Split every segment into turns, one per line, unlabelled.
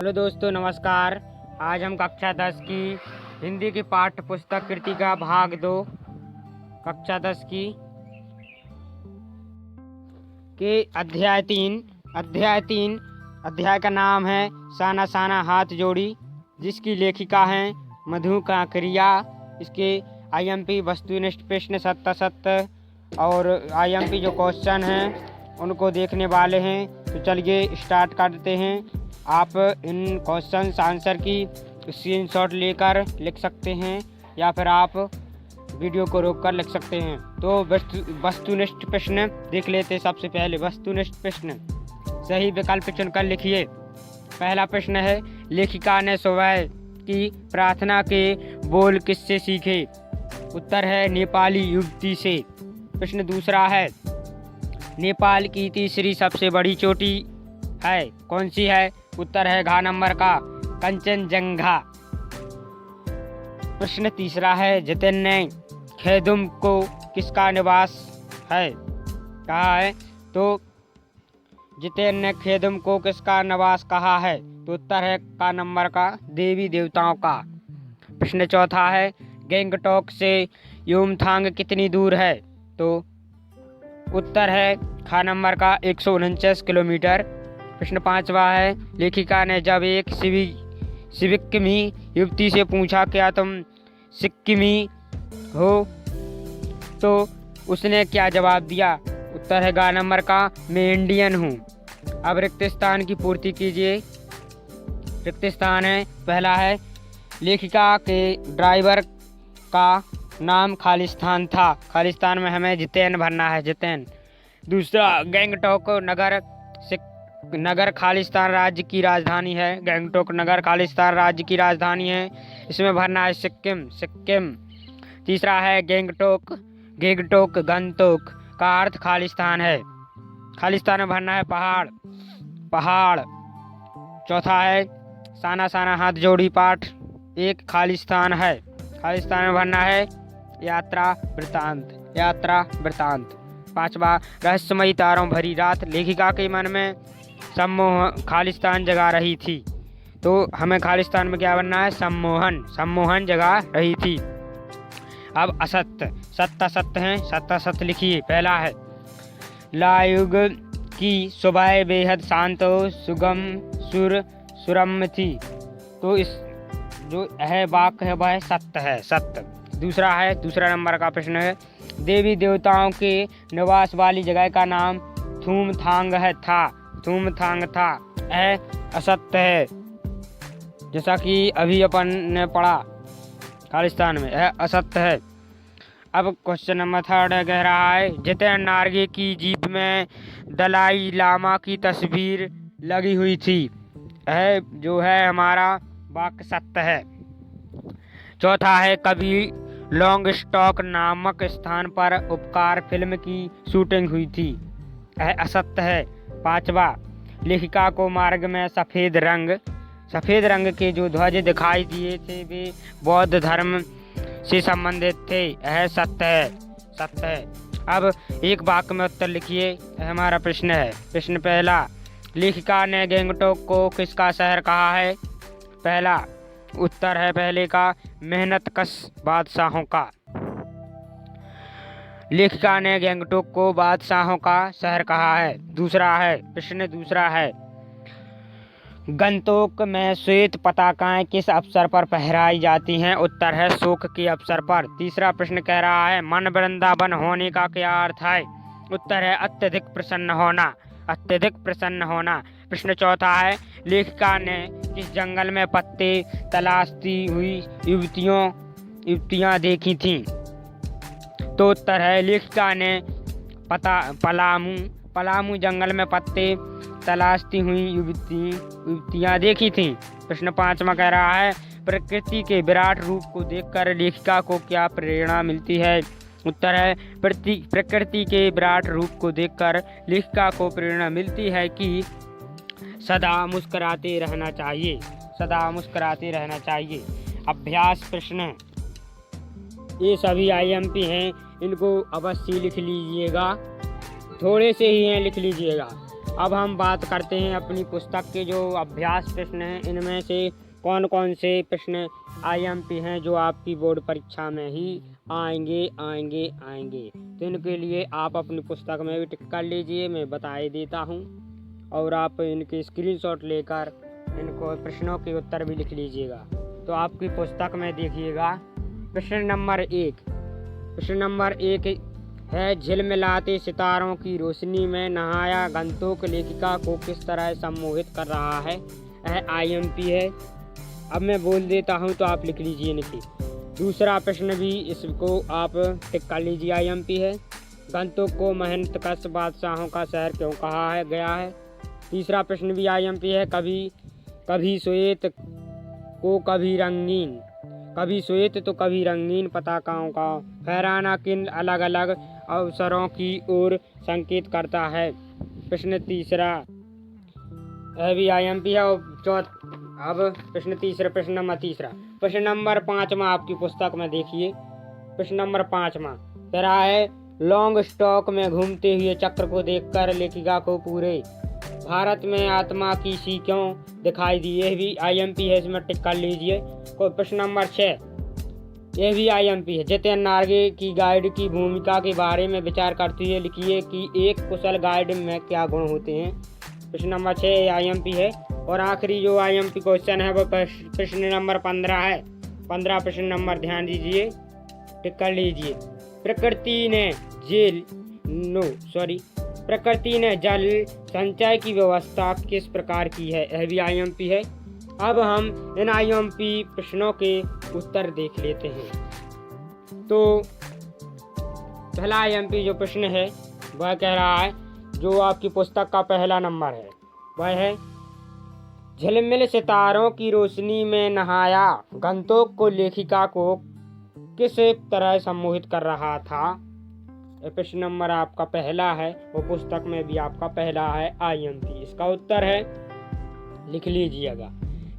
Hello दोस्तों, नमस्कार। आज हम कक्षा 10 की हिंदी की पाठ्य पुस्तक कृतिका भाग 2 कक्षा 10 की के अध्याय 3 अध्याय का नाम है साना साना हाथ जोड़ी, जिसकी लेखिका हैं मधु काकरिया। इसके आईएमपी वस्तुनिष्ठ प्रश्न 77 और आईएमपी जो क्वेश्चन हैं उनको देखने वाले हैं। तो चलिए स्टार्ट करते हैं। आप इन क्वेश्चन आंसर की स्क्रीनशॉट लेकर लिख सकते हैं या फिर आप वीडियो को रोककर लिख सकते हैं। तो वस्तुनिष्ठ प्रश्न देख लेते हैं। सबसे पहले वस्तुनिष्ठ प्रश्न, सही विकल्प चुनकर लिखिए। पहला प्रश्न है, लेखिका ने सुबह की प्रार्थना के बोल किससे सीखे? उत्तर है नेपाली युवती से। प्रश्न दूसरा है, नेपाल की तीसरी सबसे बड़ी चोटी है, कौन सी है? उत्तर है घ नंबर का कंचनजंगा। प्रश्न तीसरा है, जितेन खेदुम को किसका निवास है? कहा है तो जितेन खेदुम को किसका निवास कहा है? तो उत्तर है का नंबर का देवी देवताओं का। प्रश्न चौथा है, गैंगटॉक से युमथांग कितनी दूर है? तो उत्तर है ख नंबर का 149 किलोमीटर। प्रश्न पांचवा है, लेखिका ने जब एक सिक्किमी युवती से पूछा क्या तुम सिक्किमी हो, तो उसने क्या जवाब दिया? उत्तर है ग नंबर का मैं इंडियन हूँ। अब रिक्त स्थान की पूर्ति कीजिए। रिक्त स्थान है, पहला है लेखिका के ड्राइवर का नाम खालिस्तान था, खालिस्तान में हमें जितेन भरना है, जितेन। दूसरा, गैंगटॉक नगर खालिस्तान राज्य की राजधानी है, गैंगटॉक नगर खालिस्तान राज्य की राजधानी है, इसमें भरना है सिक्किम, सिक्किम। तीसरा है गंगटोक का अर्थ खालिस्तान है, खालिस्तान में भरना है पहाड़, पहाड़। चौथा है साना साना हाथ जोड़ी पाठ एक खालिस्तान है, खालिस्तान में भरना है यात्रा वृतांत, यात्रा वृतांत। पांचवा, रहस्यमयी तारों भरी रात, लेखिका के मन में सम्मोहन खालिस्तान जगा रही थी, तो हमें खालिस्तान में क्या बनना है? सम्मोहन, सम्मोहन जगा रही थी। अब असत्य, सत्य असत्य हैं, सत्य असत्य लिखिए। पहला है, लायुग की सुबह बेहद शांत सुगम सुरम्य थी, तो इस जो है वाक्य है वह सत्य है, सत्य। दूसरा है, दूसरा नंबर का प्रश्न है, देवी देवताओं के निवास वाली जगह का नाम थूमथांग है, था, थूमथांग था, यह असत्य है, जैसा कि अभी अपन ने पढ़ा खालिस्तान में, यह असत्य है। अब क्वेश्चन नंबर 3 कह रहा है, जितेन नार्गे की जीप में दलाई लामा की तस्वीर लगी हुई थी, यह जो है हमारा वाक्य सत्य है। चौथा है, कभी लॉन्ग स्टॉक नामक स्थान पर उपकार फिल्म की शूटिंग हुई थी, यह असत्य है। पांचवा, लेखिका को मार्ग में सफ़ेद रंग के जो ध्वज दिखाई दिए थे वे बौद्ध धर्म से संबंधित थे, यह सत्य है, सत्य है। अब एक वाक्य में उत्तर लिखिए, यह हमारा प्रश्न है। प्रश्न पहला, लेखिका ने गैंगटॉक को किसका शहर कहा है? पहला उत्तर है पहले का मेहनतकश बादशाहों का, लेखिका ने गैंगटॉक को बादशाहों का शहर कहा है। दूसरा है, प्रश्न दूसरा है, गंगटोक में श्वेत पताकाएं किस अवसर पर फहराई जाती हैं? उत्तर है शोक के अवसर पर। तीसरा प्रश्न कह रहा है, मन वृंदावन होने का क्या अर्थ है? उत्तर है अत्यधिक प्रसन्न होना, अत्यधिक प्रसन्न होना। प्रश्न चौथा है, लेखिका ने किस जंगल में पत्ते तलाशती हुई युवतियां देखी थीं? तो उत्तर है लेखिका ने पलामू जंगल में पत्ते तलाशती हुई युवतियां देखी थीं। प्रश्न 5वां कह रहा है, प्रकृति के विराट रूप को देखकर लेखिका को क्या प्रेरणा मिलती है? उत्तर है प्रकृति के विराट रूप को देखकर लेखिका को प्रेरणा मिलती है कि सदा मुस्कुराते रहना चाहिए, सदा मुस्कुराते रहना चाहिए। अभ्यास प्रश्न, ये सभी आईएमपी हैं, इनको अवश्य लिख लीजिएगा, थोड़े से ही हैं, लिख लीजिएगा। अब हम बात करते हैं अपनी पुस्तक के जो अभ्यास प्रश्न हैं, इनमें से कौन कौन से प्रश्न IMP हैं जो आपकी बोर्ड परीक्षा में ही आएंगे। तो इनके लिए आप अपनी पुस्तक में भी टिक कर लीजिए, मैं बता ही देता हूँ, और आप इनके स्क्रीनशॉट लेकर इनको प्रश्नों के उत्तर भी लिख लीजिएगा। तो आपकी पुस्तक में देखिएगा प्रश्न नंबर एक है, झिलमिलाते सितारों की रोशनी में नहाया गंतुक लेखिका को किस तरह सम्मोहित कर रहा है। यह IMP है। अब मैं बोल देता हूँ तो आप लिख लीजिए इनकी। दूसरा प्रश्न भी इसको आप टिक कर लीजिए, IMP है। गंतुक को मेहनतकश बादशाहों का शहर क्यों कहा है गया है। तीसरा प्रश्न भी IMP है, कभी श्वेत को कभी श्वेत तो कभी रंगीन पताकाओं का फहराना किन अलग अलग अवसरों की ओर संकेत करता है। प्रश्न तीसरा यह भी IMP है। और अब प्रश्न नंबर 5 आपकी पुस्तक में देखिए। प्रश्न नंबर 5 कह रहा है, लॉन्ग स्टॉक में घूमते हुए चक्र को देखकर लेखिका को पूरे भारत में आत्मा की सी क्यों दिखाई दी। यह भी IMP है, इसमें टिक कर लीजिए। प्रश्न नंबर 6 यह भी IMP है। जितेन नार्गे की गाइड की भूमिका के बारे में विचार करते हुए लिखिए कि एक कुशल गाइड में क्या गुण होते हैं। प्रश्न नंबर 6 IMP है। और आखिरी जो IMP क्वेश्चन है वो प्रश्न नंबर 15 है। 15 प्रश्न नंबर ध्यान दीजिए, टिक कर लीजिए। प्रकृति ने जल संचय की व्यवस्था किस प्रकार की है। यह भी IMP है। अब हम इन IMP प्रश्नों के उत्तर देख लेते हैं। तो पहला IMP जो प्रश्न है वह कह रहा है, जो आपकी पुस्तक का पहला नंबर है वह है, झिलमिल सितारों की रोशनी में नहाया गंतुक को लेखिका को किस तरह सम्मोहित कर रहा था। प्रश्न नंबर आपका पहला है और पुस्तक में भी आपका पहला है IMP। इसका उत्तर है, लिख लीजिएगा,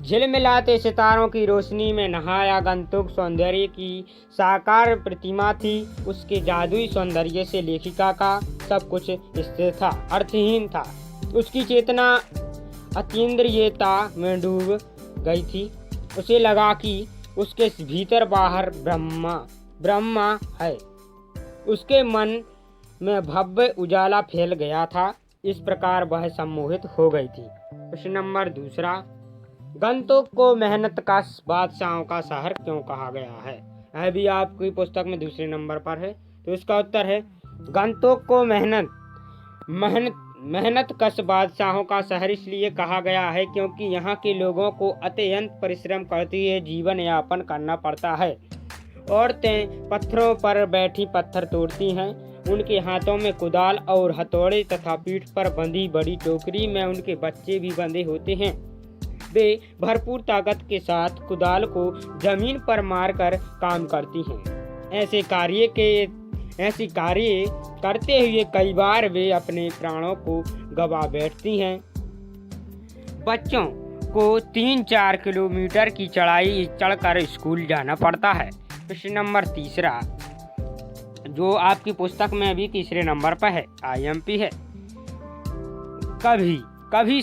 झिलमिलाते सितारों की रोशनी में नहाया गंतुक सौंदर्य की साकार प्रतिमा थी। उसके जादुई सौंदर्य से लेखिका का सब कुछ स्थिर था, अर्थहीन था। उसकी चेतना अतीन्द्रियता में डूब गई थी। उसे लगा कि उसके भीतर बाहर ब्रह्मा है। उसके मन में भव्य उजाला फैल गया था। इस प्रकार वह सम्मोहित हो गई थी। प्रश्न नंबर 2 गंतुक को मेहनत का बादशाहों का शहर क्यों कहा गया है। यह भी आपकी पुस्तक में दूसरे नंबर पर है। तो इसका उत्तर है, गंतुक को मेहनत कश बादशाहों का शहर इसलिए कहा गया है क्योंकि यहाँ के लोगों को अत्यंत परिश्रम करते हुए जीवन यापन करना पड़ता है। औरतें पत्थरों पर बैठी पत्थर तोड़ती हैं। उनके हाथों में कुदाल और हथौड़े तथा पीठ पर बंधी बड़ी टोकरी में उनके बच्चे भी बंधे होते हैं। वे भरपूर ताकत के साथ कुदाल को जमीन पर मारकर काम करती हैं। ऐसे कार्य करते हुए कई बार वे अपने प्राणों को गंवा बैठती हैं। बच्चों को 3-4 किलोमीटर की चढ़ाई चढ़कर स्कूल जाना पड़ता है। प्रश्न नंबर 3 जो आपकी पुस्तक में भी तीसरे नंबर पर है, IMP है। कभी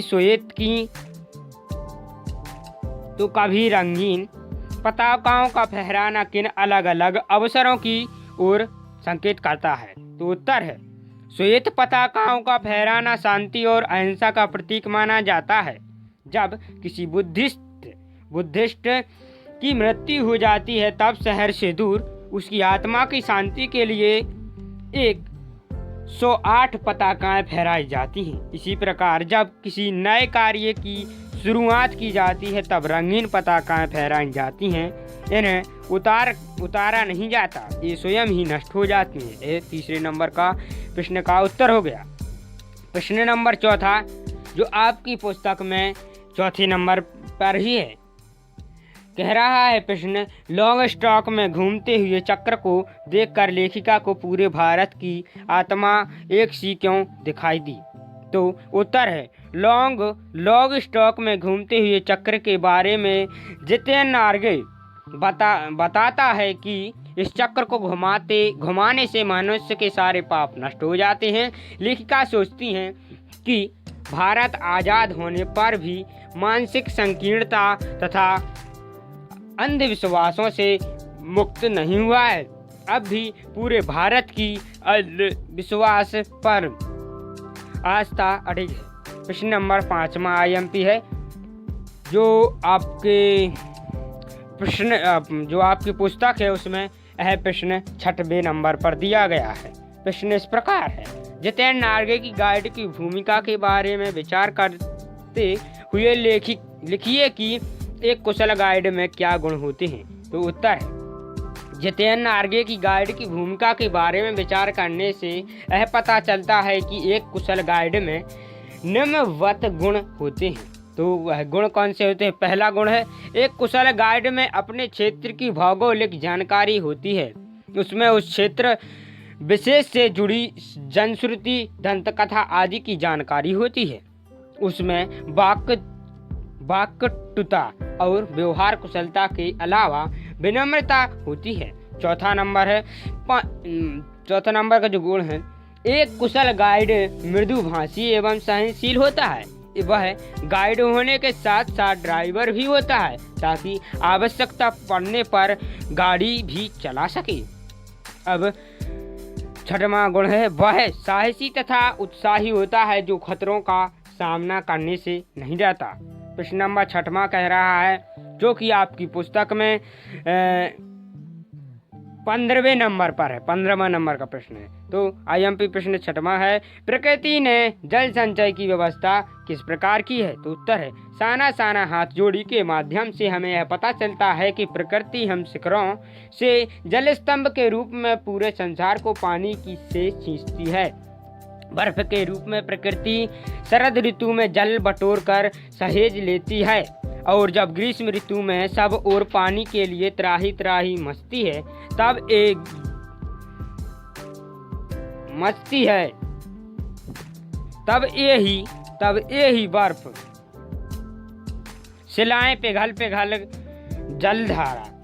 श्वेत की तो कभी रंगीन पताकाओं का फहराना किन अलग अलग अवसरों की ओर संकेत करता है। तो उत्तर है, श्वेत पताकाओं का फहराना शांति और अहिंसा का प्रतीक माना जाता है। जब किसी बुद्धिस्ट की मृत्यु हो जाती है तब शहर से दूर उसकी आत्मा की शांति के लिए 108 पताकाएं फहराई जाती हैं। इसी प्रकार जब किसी नए कार्य की शुरुआत की जाती है तब रंगीन पताकाएं फहराई जाती हैं। इन्हें उतारा नहीं जाता, ये स्वयं ही नष्ट हो जाती हैं। ये तीसरे नंबर का प्रश्न का उत्तर हो गया। प्रश्न नंबर 4 जो आपकी पुस्तक में चौथे नंबर पर ही है, कह रहा है प्रश्न, लॉन्ग स्टॉक में घूमते हुए चक्र को देखकर लेखिका को पूरे भारत की आत्मा एक सी क्यों दिखाई दी। तो उत्तर है, लॉन्ग स्टॉक में घूमते हुए चक्र के बारे में जितेन नार्गे बताता है कि इस चक्र को घुमाने से मनुष्य के सारे पाप नष्ट हो जाते हैं। लेखिका सोचती हैं कि भारत आज़ाद होने पर भी मानसिक संकीर्णता तथा अंधविश्वासों से मुक्त नहीं हुआ है। अब भी पूरे भारत की विश्वास पर आस्था अडिग है। प्रश्न नंबर 5वां IMP है, जो आपकी पुस्तक है उसमें यह प्रश्न 6वें नंबर पर दिया गया है। प्रश्न इस प्रकार है, जितेंद्र नार्गे की गाइड की भूमिका के बारे में विचार करते हुए लिखिए कि एक कुशल गाइड में क्या गुण होते हैं। तो उत्तर है, जितेंद्र नार्गे की गाइड की भूमिका के बारे में विचार करने से यह पता चलता है कि एक कुशल गाइड में निम्नवत गुण होते हैं। तो वह गुण कौन से होते हैं? पहला गुण है, एक कुशल गाइड में अपने क्षेत्र की भौगोलिक जानकारी होती है। उसमें उस क्षेत्र विशेष से जुड़ी जनश्रुति, दंतकथा आदि की जानकारी होती है। उसमें वाक्पटुता और व्यवहार कुशलता के अलावा विनम्रता होती है। चौथा नंबर का जो गुण है, एक कुशल गाइड मृदुभाषी एवं सहनशील होता है। वह गाइड होने के साथ साथ ड्राइवर भी होता है, ताकि आवश्यकता पड़ने पर गाड़ी भी चला सके। अब 6वां गुण है, वह साहसी तथा उत्साही होता है, जो खतरों का सामना करने से नहीं डरता। प्रश्न नंबर 6वां कह रहा है, जो कि आपकी पुस्तक में 15वें नंबर पर है, 15वां नंबर का प्रश्न है। तो IMP प्रश्न 6वां है, प्रकृति ने जल संचय की व्यवस्था किस प्रकार की है? तो उत्तर है, साना हाथ जोड़ी के माध्यम से हमें यह पता चलता है कि प्रकृति हम शिखरों से जल स्तंभ के रूप में पूरे संसार को पानी की से खींचती है। बर्फ के रूप में प्रकृति शरद ऋतु में जल बटोर कर सहेज लेती है, और जब ग्रीष्म ऋतु में सब और पानी के लिए त्राही मचती है, तब यही बर्फ शिलाएं पिघल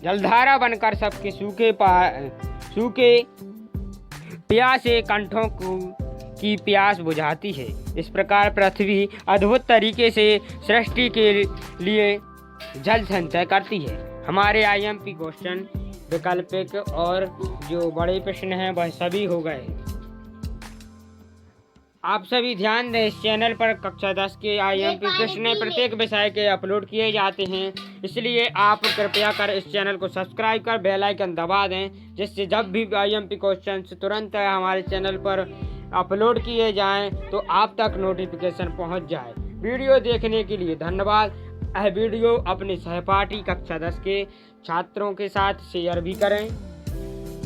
जलधारा बनकर सबके सूखे प्यासे कंठों की प्यास बुझाती है। इस प्रकार पृथ्वी अद्भुत तरीके से सृष्टि के लिए जल संचय करती है। हमारे IMP क्वेश्चन वैकल्पिक और जो बड़े प्रश्न हैं वह सभी हो गए। आप सभी ध्यान दें, इस चैनल पर कक्षा 10 के IMP प्रश्न प्रत्येक विषय के अपलोड किए जाते हैं, इसलिए आप कृपया कर इस चैनल को सब्सक्राइब कर बेल आइकन दबा दें, जिससे जब भी IMP क्वेश्चन तुरंत हमारे चैनल पर अपलोड किए जाएं तो आप तक नोटिफिकेशन पहुंच जाए। वीडियो देखने के लिए धन्यवाद। यह वीडियो अपने सहपाठी कक्षा 10 के छात्रों के साथ शेयर भी करें।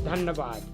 धन्यवाद।